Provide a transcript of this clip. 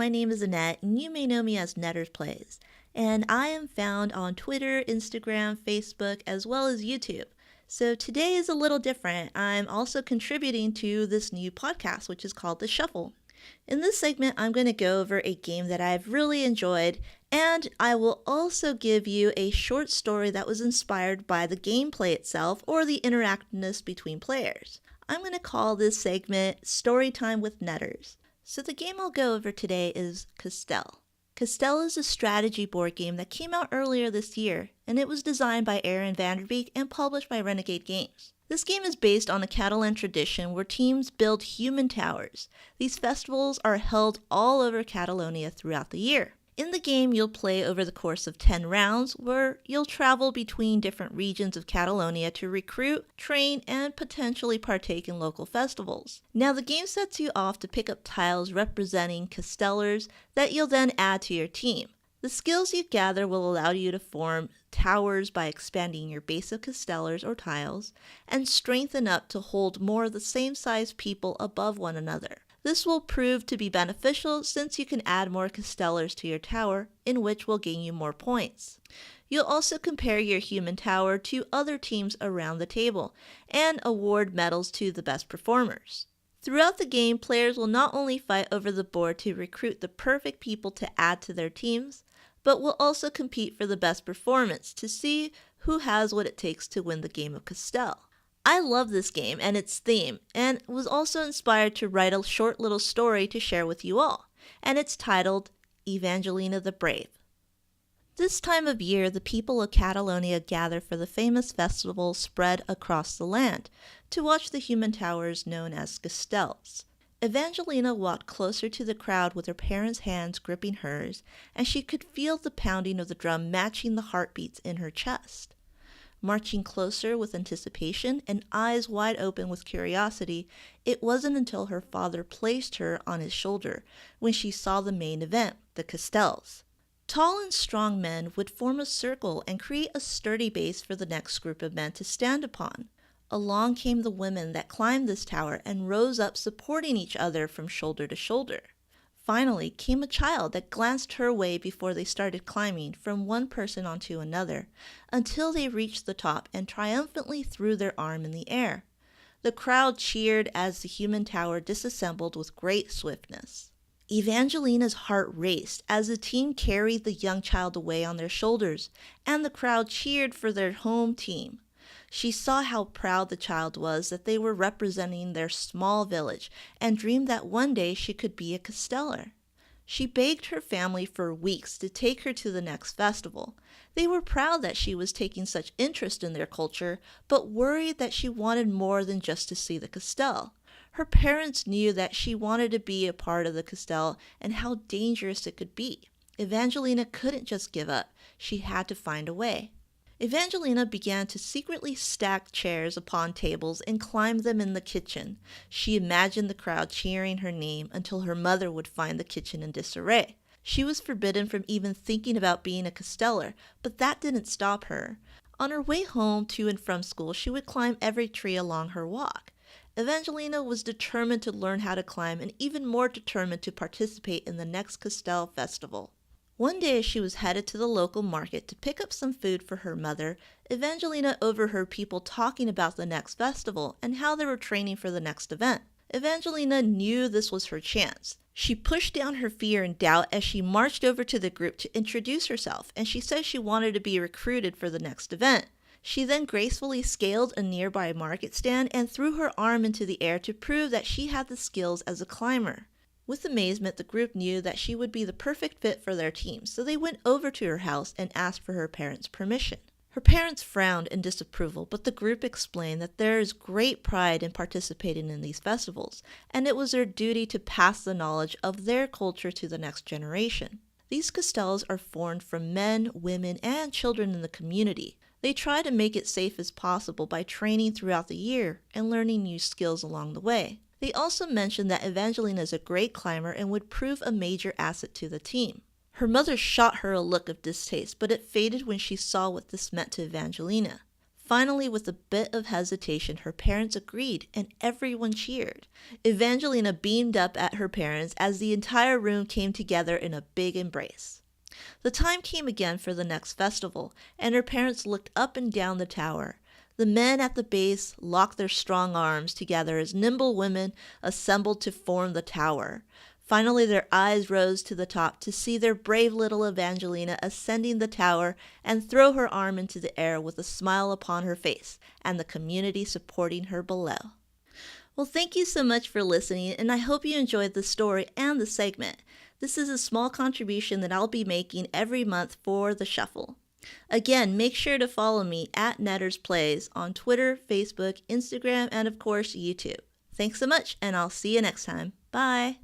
my name is Annette, and you may know me as Nettersplays. And I am found on Twitter, Instagram, Facebook, as well as YouTube. So today is a little different. I'm also contributing to this new podcast, which is called The Shuffle. In this segment, I'm going to go over a game that I've really enjoyed, and I will also give you a short story that was inspired by the gameplay itself or the interactiveness between players. I'm going to call this segment Storytime with Netters. So the game I'll go over today is Castell. Castell is a strategy board game that came out earlier this year, and it was designed by Aaron Vanderbeek and published by Renegade Games. This game is based on a Catalan tradition where teams build human towers. These festivals are held all over Catalonia throughout the year. In the game, you'll play over the course of 10 rounds, where you'll travel between different regions of Catalonia to recruit, train, and potentially partake in local festivals. Now, the game sets you off to pick up tiles representing Castellers that you'll then add to your team. The skills you gather will allow you to form towers by expanding your base of Castellers or tiles, and strengthen up to hold more of the same size people above one another. This will prove to be beneficial since you can add more Castellers to your tower, in which will gain you more points. You'll also compare your human tower to other teams around the table, and award medals to the best performers. Throughout the game, players will not only fight over the board to recruit the perfect people to add to their teams, but will also compete for the best performance to see who has what it takes to win the game of Castell. I love this game and its theme, and was also inspired to write a short little story to share with you all, and it's titled Evangelina the Brave. This time of year, the people of Catalonia gather for the famous festival spread across the land to watch the human towers known as Castells. Evangelina walked closer to the crowd with her parents' hands gripping hers, and she could feel the pounding of the drum matching the heartbeats in her chest. Marching closer with anticipation and eyes wide open with curiosity, it wasn't until her father placed her on his shoulder when she saw the main event, the Castells. Tall and strong men would form a circle and create a sturdy base for the next group of men to stand upon. Along came the women that climbed this tower and rose up supporting each other from shoulder to shoulder. Finally came a child that glanced her way before they started climbing from one person onto another, until they reached the top and triumphantly threw their arm in the air. The crowd cheered as the human tower disassembled with great swiftness. Evangelina's heart raced as the team carried the young child away on their shoulders, and the crowd cheered for their home team. She saw how proud the child was that they were representing their small village, and dreamed that one day she could be a Casteller. She begged her family for weeks to take her to the next festival. They were proud that she was taking such interest in their culture, but worried that she wanted more than just to see the Castell. Her parents knew that she wanted to be a part of the Castell and how dangerous it could be. Evangelina couldn't just give up. She had to find a way. Evangelina began to secretly stack chairs upon tables and climb them in the kitchen. She imagined the crowd cheering her name until her mother would find the kitchen in disarray. She was forbidden from even thinking about being a Casteller, but that didn't stop her. On her way home to and from school, she would climb every tree along her walk. Evangelina was determined to learn how to climb and even more determined to participate in the next Castell festival. One day as she was headed to the local market to pick up some food for her mother, Evangelina overheard people talking about the next festival and how they were training for the next event. Evangelina knew this was her chance. She pushed down her fear and doubt as she marched over to the group to introduce herself, and she said she wanted to be recruited for the next event. She then gracefully scaled a nearby market stand and threw her arm into the air to prove that she had the skills as a climber. With amazement, the group knew that she would be the perfect fit for their team, so they went over to her house and asked for her parents' permission. Her parents frowned in disapproval, but the group explained that there is great pride in participating in these festivals, and it was their duty to pass the knowledge of their culture to the next generation. These Castells are formed from men, women, and children in the community. They try to make it safe as possible by training throughout the year and learning new skills along the way. They also mentioned that Evangelina is a great climber and would prove a major asset to the team. Her mother shot her a look of distaste, but it faded when she saw what this meant to Evangelina. Finally, with a bit of hesitation, her parents agreed, and everyone cheered. Evangelina beamed up at her parents as the entire room came together in a big embrace. The time came again for the next festival, and her parents looked up and down the tower. The men at the base locked their strong arms together as nimble women assembled to form the tower. Finally, their eyes rose to the top to see their brave little Evangelina ascending the tower and throw her arm into the air with a smile upon her face, and the community supporting her below. Well, thank you so much for listening, and I hope you enjoyed the story and the segment. This is a small contribution that I'll be making every month for the Shuffle. Again, make sure to follow me at Nettersplays on Twitter, Facebook, Instagram, and of course, YouTube. Thanks so much, and I'll see you next time. Bye!